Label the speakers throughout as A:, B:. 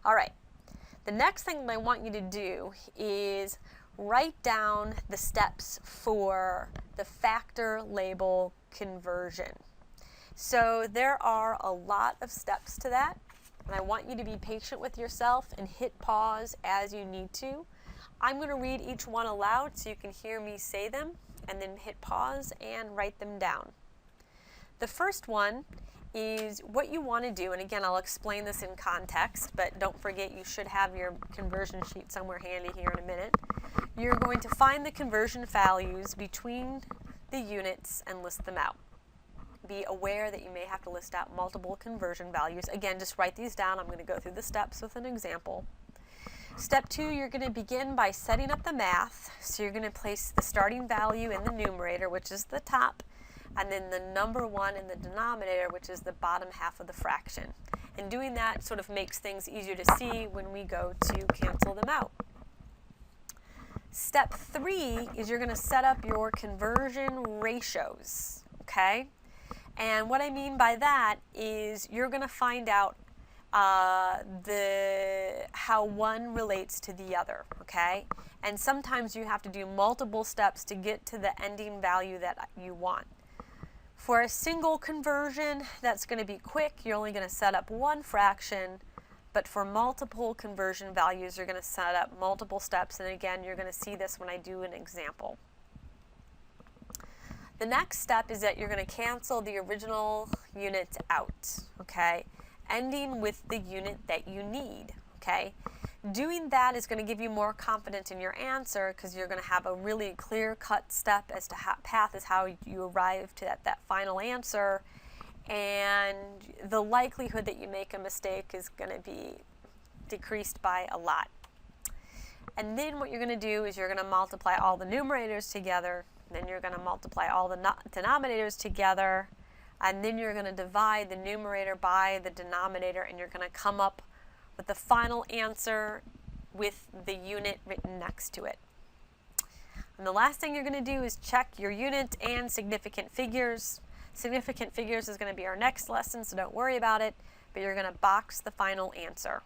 A: All right, the next thing that I want you to do is write down the steps for the factor label conversion. So there are a lot of steps to that, and I want you to be patient with yourself and hit pause as you need to. I'm going to read each one aloud so you can hear me say them, and then hit pause and write them down. The first one is what you want to do, and again, I'll explain this in context, but don't forget you should have your conversion sheet somewhere handy here in a minute. You're going to find the conversion values between the units and list them out. Be aware that you may have to list out multiple conversion values. Again, just write these down. I'm going to go through the steps with an example. Step 2, you're going to begin by setting up the math. So you're going to place the starting value in the numerator, which is the top, and then the number 1 in the denominator, which is the bottom half of the fraction. And doing that sort of makes things easier to see when we go to cancel them out. Step 3 is you're going to set up your conversion ratios, okay? And what I mean by that is you're going to find out how one relates to the other, okay? And sometimes you have to do multiple steps to get to the ending value that you want. For a single conversion, that's going to be quick. You're only going to set up one fraction, but for multiple conversion values, you're going to set up multiple steps. And again, you're going to see this when I do an example. The next step is that you're going to cancel the original unit out, okay? Ending with the unit that you need, okay? Doing that is going to give you more confidence in your answer because you're going to have a really clear-cut step as to how path is how you arrive to that final answer, and the likelihood that you make a mistake is going to be decreased by a lot. And then what you're going to do is you're going to multiply all the numerators together. Then you're going to multiply all the denominators together, and then you're going to divide the numerator by the denominator, and you're going to come up with the final answer with the unit written next to it. And the last thing you're going to do is check your unit and significant figures. Significant figures is going to be our next lesson, so don't worry about it, but you're going to box the final answer.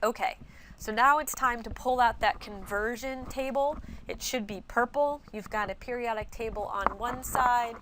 A: Okay. So now it's time to pull out that conversion table. It should be purple. You've got a periodic table on one side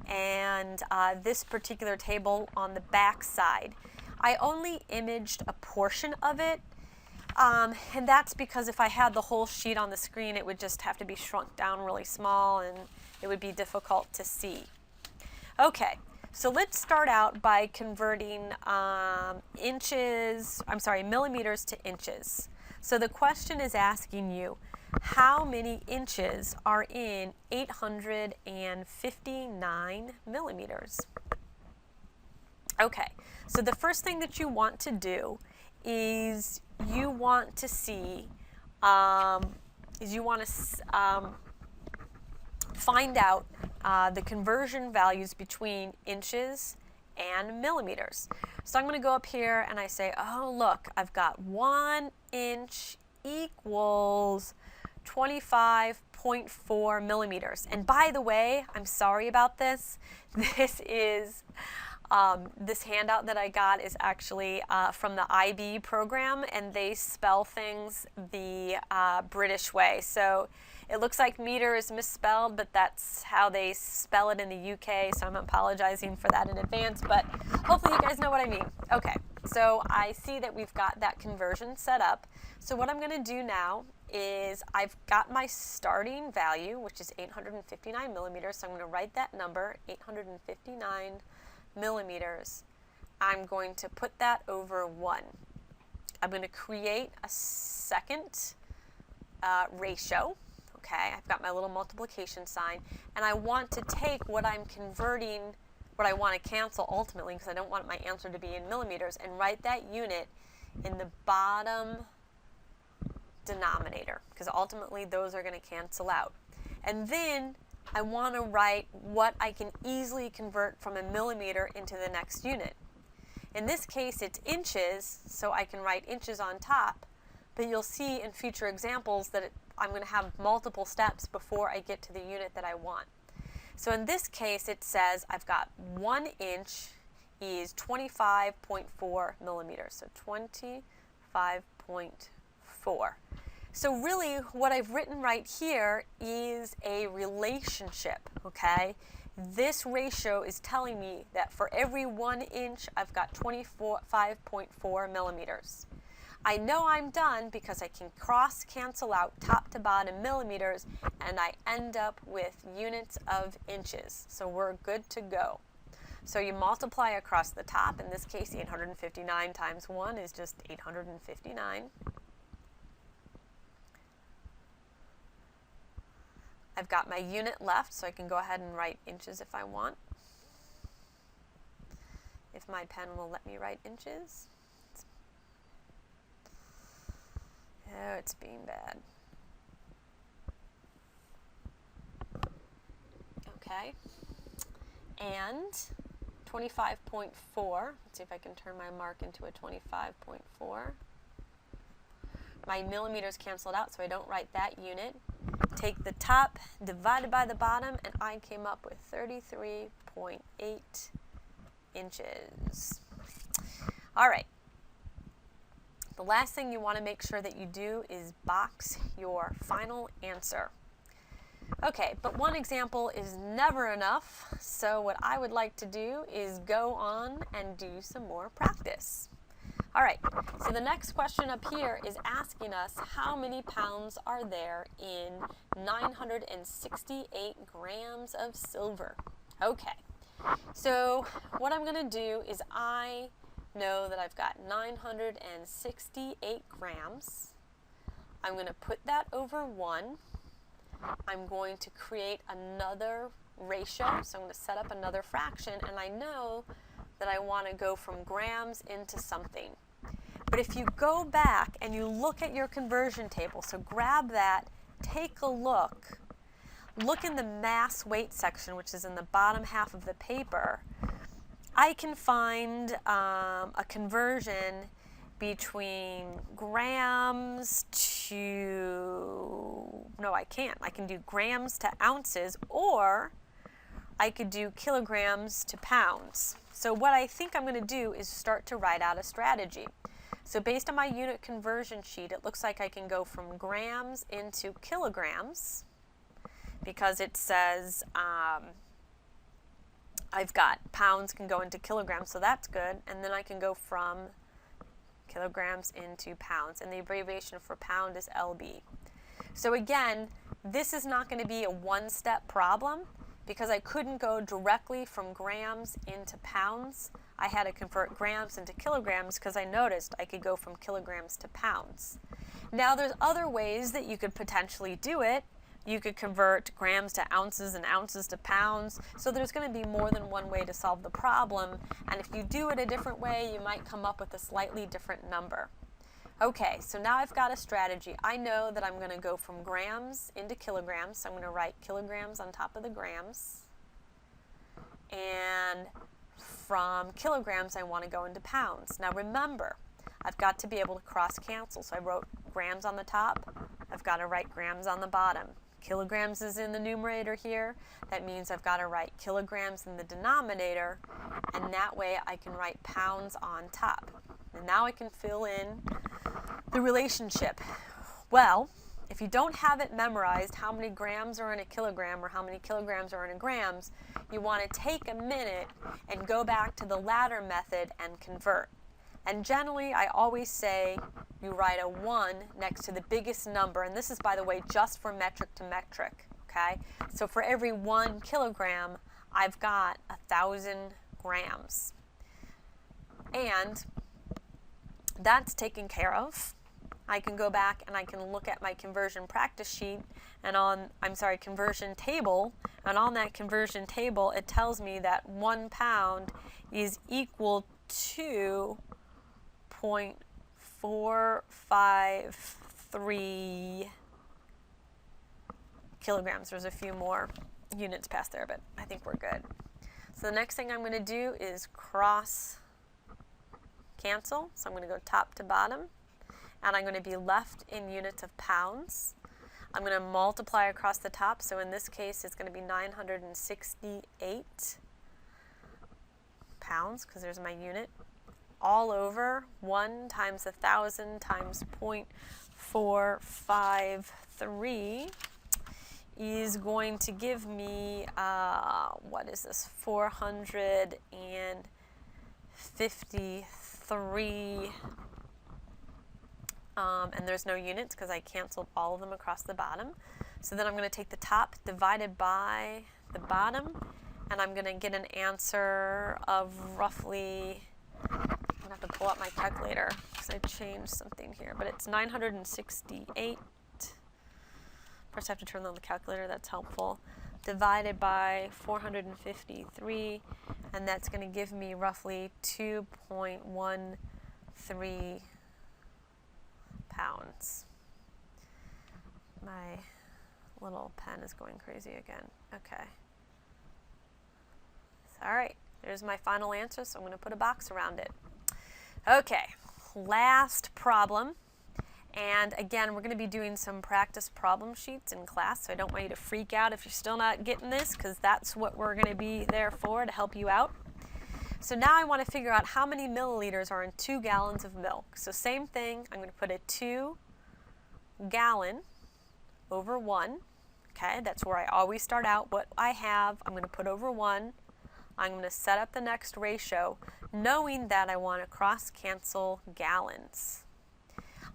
A: and this particular table on the back side. I only imaged a portion of it, and that's because if I had the whole sheet on the screen, it would just have to be shrunk down really small and it would be difficult to see. Okay. So let's start out by converting millimeters to inches. So the question is asking you, how many inches are in 859 millimeters? Okay, so the first thing that you want to do is you want to see, find out the conversion values between inches and millimeters. So I'm going to go up here and I say, oh look, I've got 1 inch equals 25.4 millimeters. And by the way, I'm sorry about this. This is this handout that I got is actually from the IB program, and they spell things the British way. So it looks like meter is misspelled, but that's how they spell it in the UK, so I'm apologizing for that in advance, but hopefully you guys know what I mean. Okay, so I see that we've got that conversion set up. So what I'm going to do now is I've got my starting value, which is 859 millimeters, so I'm going to write that number, 859 millimeters. I'm going to put that over 1. I'm going to create a second ratio. Okay, I've got my little multiplication sign, and I want to take what I'm converting, what I want to cancel ultimately, because I don't want my answer to be in millimeters, and write that unit in the bottom denominator, because ultimately those are going to cancel out. And then I want to write what I can easily convert from a millimeter into the next unit. In this case, it's inches, so I can write inches on top, but you'll see in future examples that I'm going to have multiple steps before I get to the unit that I want. So in this case, it says I've got 1 inch is 25.4 millimeters. So 25.4. So really what I've written right here is a relationship, okay? This ratio is telling me that for every 1 inch, I've got 25.4 millimeters. I know I'm done because I can cross cancel out top to bottom millimeters, and I end up with units of inches. So we're good to go. So you multiply across the top. In this case, 859 times 1 is just 859. I've got my unit left, so I can go ahead and write inches if I want. If my pen will let me write inches. Oh, it's being bad. Okay. And 25.4. Let's see if I can turn my mark into a 25.4. My millimeters canceled out, so I don't write that unit. Take the top divided by the bottom, and I came up with 33.8 inches. All right. The last thing you want to make sure that you do is box your final answer. Okay, but one example is never enough, so what I would like to do is go on and do some more practice. All right, so the next question up here is asking us how many pounds are there in 968 grams of silver. Okay, so what I'm going to do is I know that I've got 968 grams. I'm going to put that over 1. I'm going to create another ratio, so I'm going to set up another fraction, and I know that I want to go from grams into something. But if you go back and you look at your conversion table, so grab that, take a look in the mass weight section, which is in the bottom half of the paper, I can find a conversion between grams to, no, I can't. I can do grams to ounces, or I could do kilograms to pounds. So what I think I'm going to do is start to write out a strategy. So based on my unit conversion sheet, it looks like I can go from grams into kilograms, because it says I've got pounds can go into kilograms, so that's good. And then I can go from kilograms into pounds, and the abbreviation for pound is LB. So again, this is not going to be a one-step problem, because I couldn't go directly from grams into pounds. I had to convert grams into kilograms because I noticed I could go from kilograms to pounds. Now there's other ways that you could potentially do it. You could convert grams to ounces and ounces to pounds. So there's going to be more than one way to solve the problem. And if you do it a different way, you might come up with a slightly different number. Okay, so now I've got a strategy. I know that I'm going to go from grams into kilograms. So I'm going to write kilograms on top of the grams. And from kilograms, I want to go into pounds. Now remember, I've got to be able to cross cancel. So I wrote grams on the top. I've got to write grams on the bottom. Kilograms is in the numerator here. That means I've got to write kilograms in the denominator, and that way I can write pounds on top. And now I can fill in the relationship. Well, if you don't have it memorized how many grams are in a kilogram or how many kilograms are in a grams, you want to take a minute and go back to the ladder method and convert. And generally, I always say you write a 1 next to the biggest number. And this is, by the way, just for metric to metric, okay? So for every 1 kilogram, I've got 1,000 grams. And that's taken care of. I can go back and I can look at my conversion practice sheet and conversion table. And on that conversion table, it tells me that 1 pound is equal to 0.453 kilograms. There's a few more units past there, but I think we're good. So the next thing I'm going to do is cross cancel. So I'm going to go top to bottom, and I'm going to be left in units of pounds. I'm going to multiply across the top. So in this case, it's going to be 968 pounds, because there's my unit, all over 1 times 1,000 times 0.453 is going to give me, what is this, 453, and there's no units because I canceled all of them across the bottom. So then I'm going to take the top divided by the bottom, and I'm going to get an answer of roughly, I'm going to have to pull up my calculator because I changed something here, but it's 968. First I have to turn on the calculator, that's helpful. Divided by 453, and that's going to give me roughly 2.13 pounds. My little pen is going crazy again. Okay. All right, there's my final answer, so I'm going to put a box around it. Okay, last problem. And again, we're going to be doing some practice problem sheets in class, so I don't want you to freak out if you're still not getting this, because that's what we're going to be there for, to help you out. So now I want to figure out how many milliliters are in 2 gallons of milk. So same thing, I'm going to put a 2 gallon over 1. Okay, that's where I always start out. What I have, I'm going to put over 1. I'm going to set up the next ratio, knowing that I want to cross-cancel gallons.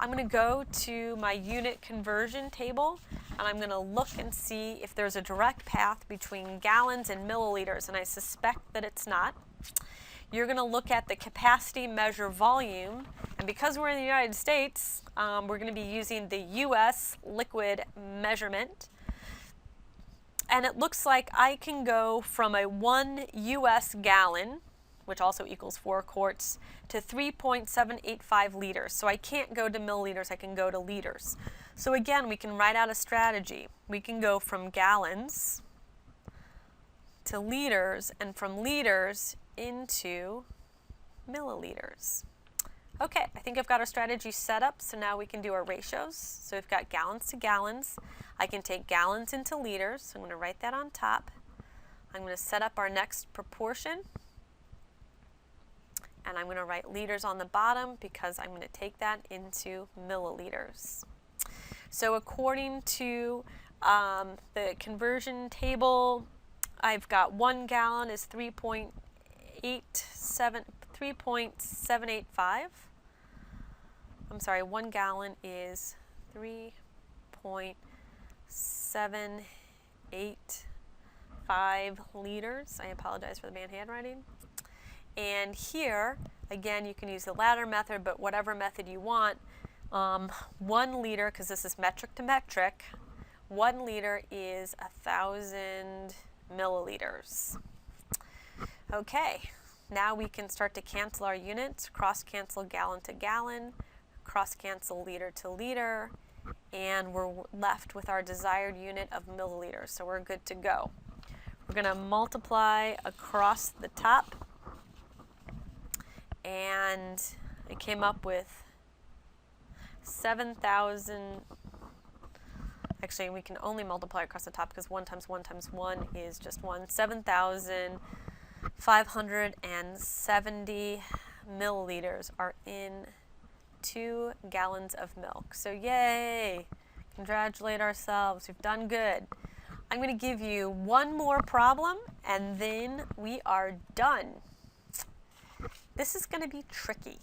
A: I'm going to go to my unit conversion table, and I'm going to look and see if there's a direct path between gallons and milliliters, and I suspect that it's not. You're going to look at the capacity measure volume, and because we're in the United States, we're going to be using the U.S. liquid measurement. And it looks like I can go from a 1 U.S. gallon, which also equals 4 quarts, to 3.785 liters. So I can't go to milliliters, I can go to liters. So again, we can write out a strategy. We can go from gallons to liters, and from liters into milliliters. Okay, I think I've got our strategy set up, so now we can do our ratios. So we've got gallons to gallons. I can take gallons into liters, so I'm going to write that on top. I'm going to set up our next proportion, and I'm going to write liters on the bottom because I'm going to take that into milliliters. So according to the conversion table, I've got 1 gallon is 3.785. I'm sorry, 1 gallon is 3.785 liters. I apologize for the bad handwriting. And here, again, you can use the ladder method, but whatever method you want. 1 liter, because this is metric to metric, 1 liter is 1,000 milliliters. Okay, now we can start to cancel our units, cross-cancel gallon to gallon, cross-cancel liter to liter, and we're left with our desired unit of milliliters, so we're good to go. We're going to multiply across the top, and it came up with 7,000. Actually, we can only multiply across the top because 1 times 1 times 1 is just 1. 7,570 milliliters are in 2 gallons of milk. So yay! Congratulate ourselves. We've done good. I'm going to give you one more problem, and then we are done. This is going to be tricky.